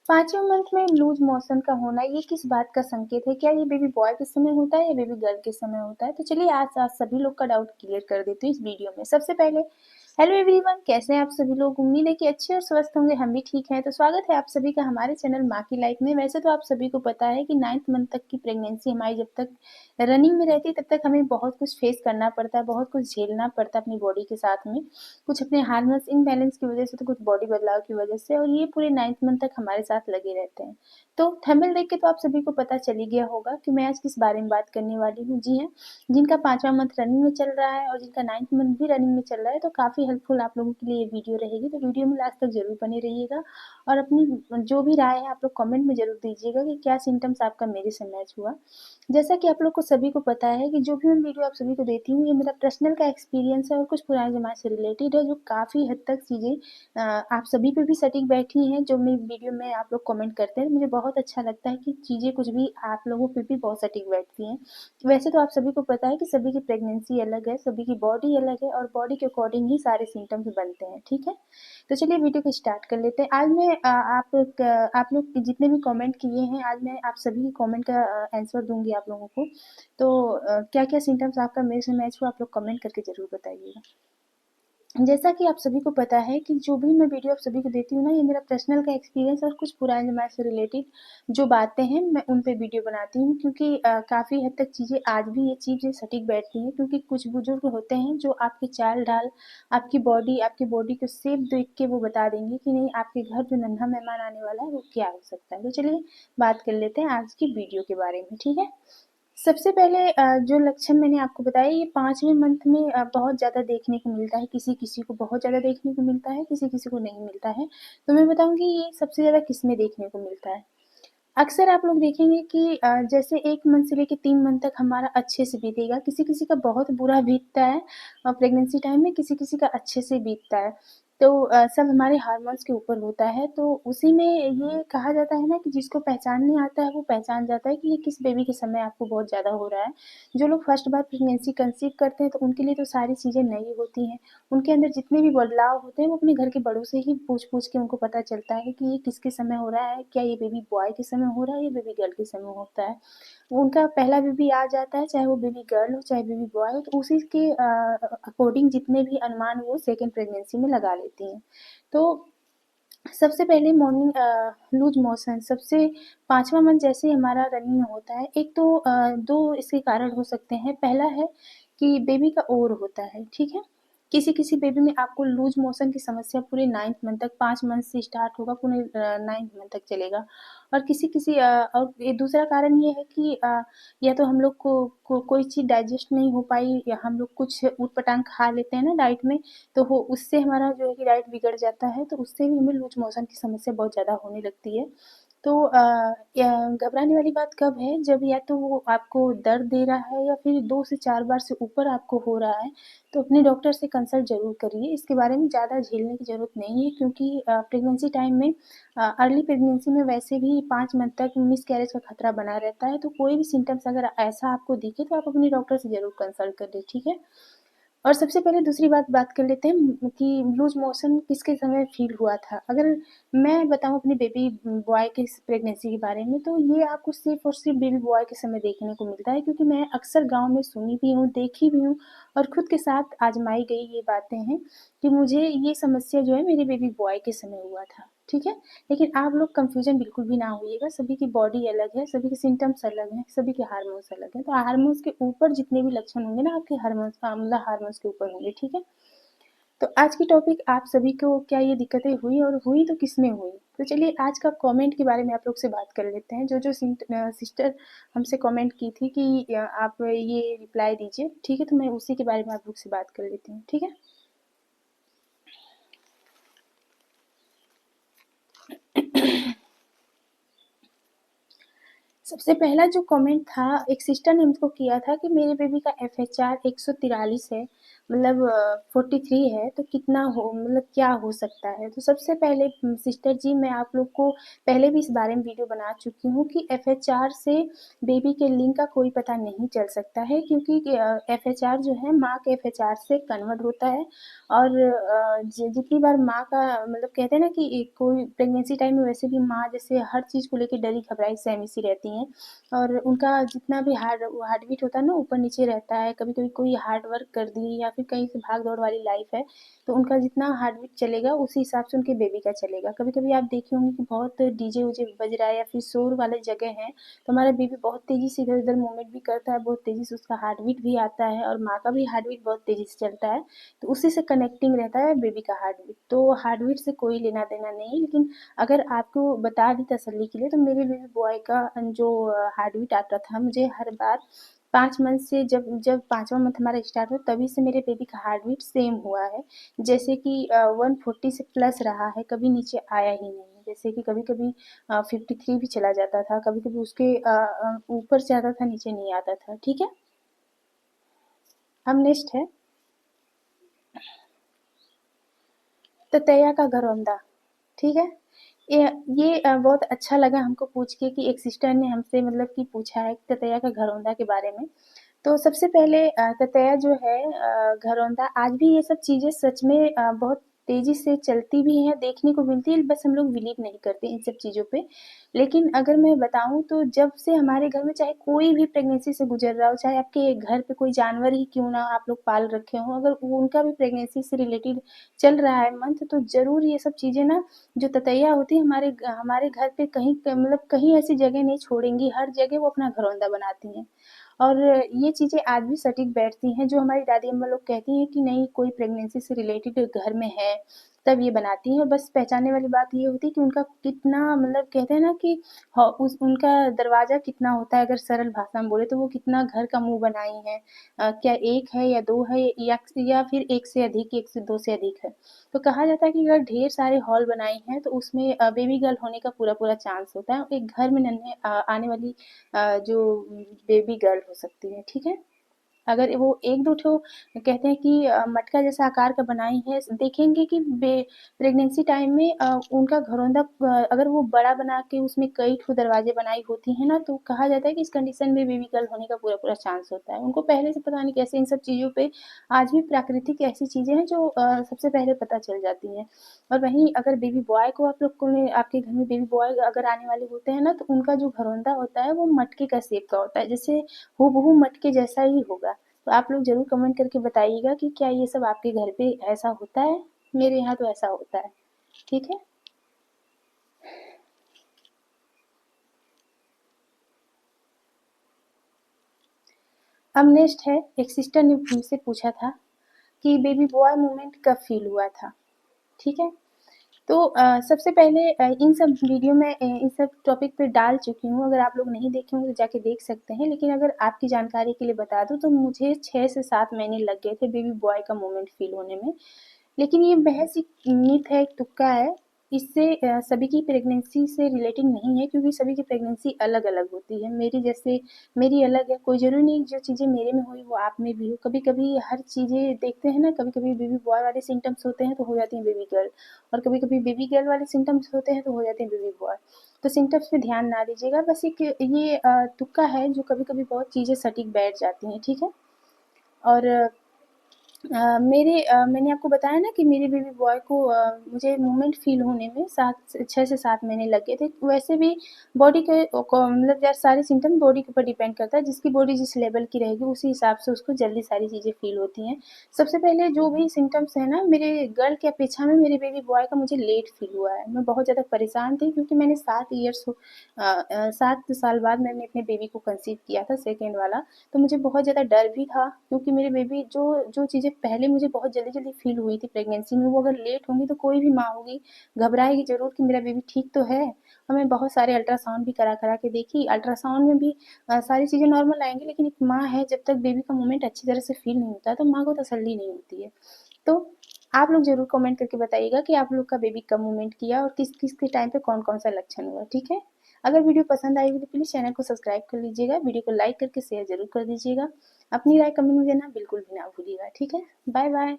पाँचवें मंथ में loose motion का होना ये किस बात का संकेत है? क्या ये बेबी बॉय के समय होता है या बेबी गर्ल के समय होता है? तो चलिए आज सभी लोग का डाउट क्लियर कर देती हूँ इस वीडियो में। सबसे पहले हेलो एवरीवन, कैसे हैं आप सभी लोग? उम्मीद है कि अच्छे और स्वस्थ होंगे, हम भी ठीक हैं। तो स्वागत है आप सभी का हमारे चैनल माँ की लाइफ में। वैसे तो आप सभी को पता है कि 9th मंथ तक की प्रेगनेंसी हमारी जब तक रनिंग में रहती है तब तक हमें बहुत कुछ फेस करना पड़ता है, बहुत कुछ झेलना पड़ता है अपनी बॉडी के साथ में। कुछ अपने हार्मोन्स इम्बैलेंस की वजह से, तो कुछ बॉडी बदलाव की वजह से, और ये पूरे 9th मंथ तक हमारे साथ लगे रहते हैं। तो थंबनेल देख के तो आप सभी को पता चल ही गया होगा कि मैं आज किस बारे में बात करने वाली हूँ। जी हाँ, जिनका 5वां मंथ रनिंग में चल रहा है और जिनका 9th मंथ भी रनिंग में चल रहा है, तो काफ़ी हेल्पफुल आप लोगों के लिए ये वीडियो रहेगी। तो वीडियो में लास्ट तक जरूर बने रहिएगा और अपनी जो भी राय है आप लोग कमेंट में जरूर दीजिएगा कि क्या सिम्टम्स आपका मेरे से मैच हुआ। जैसा कि आप लोग को सभी को पता है कि जो भी मैं वीडियो आप सभी को देती हूँ, ये मेरा पर्सनल का एक्सपीरियंस है और कुछ पुराने ज़माने से रिलेटेड है, जो काफ़ी हद तक चीज़ें आप सभी पे भी सटीक बैठी हैं। जो मैं वीडियो में आप लोग कमेंट करते हैं, मुझे बहुत अच्छा लगता है कि चीज़ें कुछ भी आप लोगों पे भी बहुत सटीक बैठती हैं। वैसे तो आप सभी को पता है कि सभी की प्रेगनेंसी अलग है, सभी की बॉडी अलग है और बॉडी के अकॉर्डिंग ही सारे सिम्टम्स बनते हैं, ठीक है? तो चलिए वीडियो को स्टार्ट कर लेते हैं। आज मैं आप लोग जितने भी कमेंट किए हैं, आज मैं आप सभी के कमेंट का आंसर दूंगी आप लोगों को। तो क्या क्या सिम्टम्स आपका मेरे से मैच हुआ, आप लोग कमेंट करके ज़रूर बताइएगा। जैसा कि आप सभी को पता है कि जो भी मैं वीडियो आप सभी को देती हूँ ना, ये मेरा पर्सनल का एक्सपीरियंस और कुछ पुराने ज़माने से रिलेटेड जो बातें हैं, मैं उन पे वीडियो बनाती हूँ, क्योंकि काफ़ी हद तक चीज़ें आज भी ये चीज़ें सटीक बैठती हैं। क्योंकि कुछ बुजुर्ग होते हैं जो आपकी चाल-ढाल, आपकी बॉडी को शेप देख के वो बता देंगे कि नहीं, आपके घर जो नन्हा मेहमान आने वाला है, वो क्या हो सकता है। तो चलिए बात कर लेते हैं आज की वीडियो के बारे में, ठीक है? सबसे पहले जो लक्षण मैंने आपको बताया, ये 5वें मंथ में बहुत ज़्यादा देखने को मिलता है। किसी-किसी को बहुत ज़्यादा देखने को मिलता है, किसी-किसी को नहीं मिलता है। तो मैं बताऊँगी ये सबसे ज़्यादा किसमें देखने को मिलता है। अक्सर आप लोग देखेंगे कि जैसे 1 मंथ से लेके 3 मंथ तक हमारा अच्छे से बीतेगा, किसी-किसी का बहुत बुरा बीतता है प्रेगनेंसी टाइम में, किसी-किसी का अच्छे से बीतता है। तो सब हमारे हार्मोन्स के ऊपर होता है। तो उसी में ये कहा जाता है ना कि जिसको पहचानने आता है वो पहचान जाता है कि ये किस बेबी के समय आपको बहुत ज़्यादा हो रहा है। जो लोग फर्स्ट बार प्रेगनेंसी कंसीव करते हैं तो उनके लिए तो सारी चीज़ें नई होती हैं। उनके अंदर जितने भी बदलाव होते हैं वो अपने घर के बड़ों से ही पूछ-पूछ के उनको पता चलता है कि ये किसके समय हो रहा है, क्या ये बेबी बॉय के समय हो रहा है या बेबी गर्ल के समय होता है। उनका पहला बेबी आ जाता है, चाहे वो बेबी गर्ल हो चाहे बेबी बॉय हो, तो उसी के अकॉर्डिंग जितने भी अनुमान वो सेकंड प्रेगनेंसी में लगा लेती हैं। तो सबसे पहले मॉर्निंग लूज मोशन सबसे 5वां मंथ जैसे ही हमारा रनिंग में होता है, एक तो 2 इसके कारण हो सकते हैं। पहला है कि बेबी का ओवर होता है, ठीक है? किसी-किसी बेबी में आपको लूज मोशन की समस्या पूरे 9th मंथ तक, 5 मंथ से स्टार्ट होगा, पूरे 9th मंथ तक चलेगा। और किसी-किसी और ये दूसरा कारण ये है कि या तो हम लोग को कोई चीज़ डाइजेस्ट नहीं हो पाई, या हम लोग कुछ ऊट-पटांग खा लेते हैं ना डाइट में, तो वो उससे हमारा जो है कि डाइट बिगड़ जाता है, तो उससे भी हमें लूज मोशन की समस्या बहुत ज़्यादा होने लगती है। तो या घबराने वाली बात कब है, जब या तो वो आपको दर्द दे रहा है या फिर 2 से 4 बार से ऊपर आपको हो रहा है, तो अपने डॉक्टर से कंसल्ट ज़रूर करिए। इसके बारे में ज़्यादा झेलने की ज़रूरत नहीं है, क्योंकि प्रेगनेंसी टाइम में अर्ली प्रेगनेंसी में वैसे भी 5 मंथ तक मिसकैरेज का खतरा बना रहता है। तो कोई भी सिम्पटम्स अगर ऐसा आपको दिखे तो आप अपने डॉक्टर से ज़रूर कंसल्ट करें, ठीक है? और सबसे पहले दूसरी बात कर लेते हैं कि लूज मोशन किसके समय फील हुआ था। अगर मैं बताऊँ अपने बेबी बॉय के प्रेगनेंसी के बारे में, तो ये आपको सिर्फ और सिर्फ बेबी बॉय के समय देखने को मिलता है, क्योंकि मैं अक्सर गांव में सुनी भी हूँ, देखी भी हूँ और खुद के साथ आजमाई गई ये बातें हैं कि मुझे ये समस्या जो है मेरे बेबी बॉय के समय हुआ था, ठीक है? लेकिन आप लोग कंफ्यूजन बिल्कुल भी ना होइएगा, सभी की बॉडी अलग है, सभी के सिम्टम्स अलग हैं, सभी के हार्मोन्स अलग हैं। तो हार्मोन्स के ऊपर जितने भी लक्षण होंगे ना, आपके हार्मोन्स मतलब हार्मोन्स के ऊपर होंगे, ठीक है? तो आज की टॉपिक आप सभी को क्या ये दिक्कतें हुई और हुई तो किसमें हुई? तो चलिए आज का कमेंट के बारे में आप लोग से बात कर लेते हैं। जो सिस्टर हमसे कमेंट की थी कि आप ये रिप्लाई दीजिए, ठीक है? तो मैं उसी के बारे में आप लोग से बात कर लेती हूँ, ठीक है? सबसे पहला जो कमेंट था, एक सिस्टर ने मुझको किया था कि मेरे बेबी का FHR 143 है मतलब 43 है तो कितना हो, मतलब क्या हो सकता है। तो सबसे पहले सिस्टर जी, मैं आप लोग को पहले भी इस बारे में वीडियो बना चुकी हूँ कि FHR से बेबी के लिंग का कोई पता नहीं चल सकता है, क्योंकि FHR जो है माँ के FHR से कन्वर्ट होता है। और जितनी बार माँ का मतलब कहते हैं ना कि कोई प्रेगनेंसी टाइम में वैसे भी माँ जैसे हर चीज़ को लेके डरी घबराई सहमी सी रहती हैं, और उनका जितना भी हार्ट बीट होता है ना ऊपर नीचे रहता है। कभी कभी कोई हार्ड वर्क कर दी या फिर कहीं से भाग दौड़ वाली लाइफ है, तो उनका जितना हार्ट बीट चलेगा उसी हिसाब से उनके बेबी का चलेगा। कभी कभी आप देखे होंगे कि बहुत डीजे उजे बज रहा है या फिर शोर वाले जगह है, तो हमारा बेबी बहुत तेजी से इधर उधर मूवमेंट भी करता है, बहुत तेजी से उसका हार्ट बीट भी आता है, और माँ का भी हार्ट बीट बहुत तेजी से चलता है। तो उसी से कनेक्टिंग रहता है बेबी का हार्ट बीट। तो हार्ट बीट से कोई लेना देना नहीं, लेकिन अगर आपको बता दी तसल्ली के लिए, तो मेरे बेबी बॉय का जो हार्ट बीट आता था मुझे हर बार 5 मंथ से, जब जब 5वां मंथ हमारा स्टार्ट हुआ तभी से मेरे बेबी का हार्ट बीट सेम हुआ है। जैसे कि 140 से प्लस रहा है, कभी नीचे आया ही नहीं। जैसे कि कभी-कभी 53 भी चला जाता था, कभी-कभी उसके ऊपर से आता था, नीचे नहीं आता था। ठीक है? अब नेक्स्ट है ततैया का घरौंदा। ठीक है? ये बहुत अच्छा लगा हमको पूछ के कि एक सिस्टर ने हमसे मतलब कि पूछा है ततैया का घरौंदा के बारे में। तो सबसे पहले ततैया जो है घरौंदा, आज भी ये सब चीज़ें सच में बहुत तेज़ी से चलती भी हैं, देखने को मिलती है, बस हम लोग बिलीव नहीं करते इन सब चीज़ों पे। लेकिन अगर मैं बताऊँ तो जब से हमारे घर में चाहे कोई भी प्रेगनेंसी से गुज़र रहा हो, चाहे आपके घर पे कोई जानवर ही क्यों ना आप लोग पाल रखे हों, अगर वो उनका भी प्रेगनेंसी से रिलेटेड चल रहा है मंथ, तो ज़रूर ये सब चीज़ें ना, जो ततैया होती है हमारे घर पे कहीं मतलब कहीं ऐसी जगह नहीं छोड़ेंगी, हर जगह वो अपना घरौंदा बनाती हैं। और ये चीज़ें आज भी सटीक बैठती हैं, जो हमारी दादी अम्मा लोग कहती हैं कि नहीं कोई प्रेगनेंसी से रिलेटेड घर में है, तब ये बनाती हैं। बस पहचानने वाली बात ये होती है कि उनका कितना मतलब कहते हैं ना कि उस उनका दरवाज़ा कितना होता है, अगर सरल भाषा में बोले तो वो कितना घर का मुँह बनाई हैं। क्या 1 है या 2 है, या फिर 1 से अधिक, 1 से 2 से अधिक है। तो कहा जाता है कि अगर ढेर सारे हॉल बनाई हैं तो उसमें बेबी गर्ल होने का पूरा-पूरा चांस होता है। एक घर में नन्हे आने वाली जो बेबी गर्ल हो सकती है। ठीक है? अगर वो 1-2 ठो कहते हैं कि मटका जैसा आकार का बनाई है, देखेंगे कि प्रेगनेंसी टाइम में उनका घरौंदा अगर वो बड़ा बना के उसमें कई ठो दरवाजे बनाई होती हैं ना, तो कहा जाता है कि इस कंडीशन में बेबी गर्ल होने का पूरा-पूरा चांस होता है। उनको पहले से पता नहीं कैसे इन सब चीज़ों पे, आज भी प्राकृतिक ऐसी चीज़ें हैं जो सबसे पहले पता चल जाती हैं। और वहीं अगर बेबी बॉय को आप लोग को ने आपके घर में बेबी बॉय अगर आने वाले होते हैं ना, तो उनका जो घरौंदा होता है वो मटके का शेप का होता है, जैसे हूबहू मटके जैसा ही होगा। तो आप लोग ज़रूर कमेंट करके बताइएगा कि क्या ये सब आपके घर पे ऐसा होता है? मेरे यहाँ तो ऐसा होता है। ठीक है? अब नेक्स्ट है, एक सिस्टर ने मुझसे पूछा था कि बेबी बॉय मोमेंट कब फ़ील हुआ था? ठीक है? तो सबसे पहले इन सब वीडियो में इन सब टॉपिक पे डाल चुकी हूँ, अगर आप लोग नहीं देखे होंगे तो जाके देख सकते हैं। लेकिन अगर आपकी जानकारी के लिए बता दूँ तो मुझे 6 से 7 महीने लग गए थे बेबी बॉय का मोमेंट फ़ील होने में। लेकिन ये महज़ एक मिथ है, एक तुक्का है। इससे सभी की प्रेगनेंसी से रिलेटिंग नहीं है, क्योंकि सभी की प्रेगनेंसी अलग-अलग होती है। मेरी अलग है, कोई ज़रूरी नहीं जो चीज़ें मेरे में हुई वो आप में भी हो। कभी-कभी हर चीज़ें देखते हैं ना, कभी-कभी बेबी बॉय वाले सिम्पटम्स होते हैं तो हो जाती है बेबी गर्ल, और कभी-कभी बेबी गर्ल वाले सिम्पटम्स होते हैं तो हो जाते हैं बेबी बॉय। तो सिम्पटम्स पे ध्यान ना दीजिएगा, बस एक ये तुक्का है जो कभी-कभी बहुत चीज़ें सटीक बैठ जाती हैं, ठीक है? और मैंने आपको बताया ना कि मेरे बेबी बॉय को मुझे मूवमेंट फ़ील होने में 6 से 7 महीने लग गए थे। वैसे भी बॉडी के मतलब यार सारे सिम्पटम बॉडी के ऊपर डिपेंड करता है, जिसकी बॉडी जिस लेवल की रहेगी उसी हिसाब से उसको जल्दी सारी चीज़ें फ़ील होती हैं। सबसे पहले जो भी सिम्पटम्स हैं ना, मेरे गर्ल की अपेक्षा में मेरे बेबी बॉय का मुझे लेट फ़ील हुआ है। मैं बहुत ज़्यादा परेशान थी, क्योंकि मैंने 7 साल बाद मैंने अपने बेबी को कंसीव किया था, सेकंड वाला। तो मुझे बहुत ज़्यादा डर भी था, क्योंकि मेरे बेबी जो जो चीज़ें पहले मुझे बहुत जल्दी-जल्दी फ़ील हुई थी प्रेगनेंसी में, वो अगर लेट होंगी तो कोई भी माँ होगी, घबराएगी ज़रूर कि मेरा बेबी ठीक तो है। और मैं बहुत सारे अल्ट्रासाउंड भी करा-करा के देखी, अल्ट्रासाउंड में भी सारी चीज़ें नॉर्मल आएँगी, लेकिन एक माँ है, जब तक बेबी का मूवमेंट अच्छी तरह से फ़ील नहीं होता है, तो माँ को तसल्ली नहीं होती है। तो आप लोग ज़रूर कमेंट करके बताइएगा कि आप लोग का बेबी कब मूवमेंट किया और किस-किस के टाइम पे कौन-कौन सा लक्षण हुआ, ठीक है? अगर वीडियो पसंद आई हो तो प्लीज़ चैनल को सब्सक्राइब कर लीजिएगा, वीडियो को लाइक करके शेयर ज़रूर कर दीजिएगा। अपनी राय कमेंट में देना बिल्कुल भी ना भूलिएगा, ठीक है? Bye bye.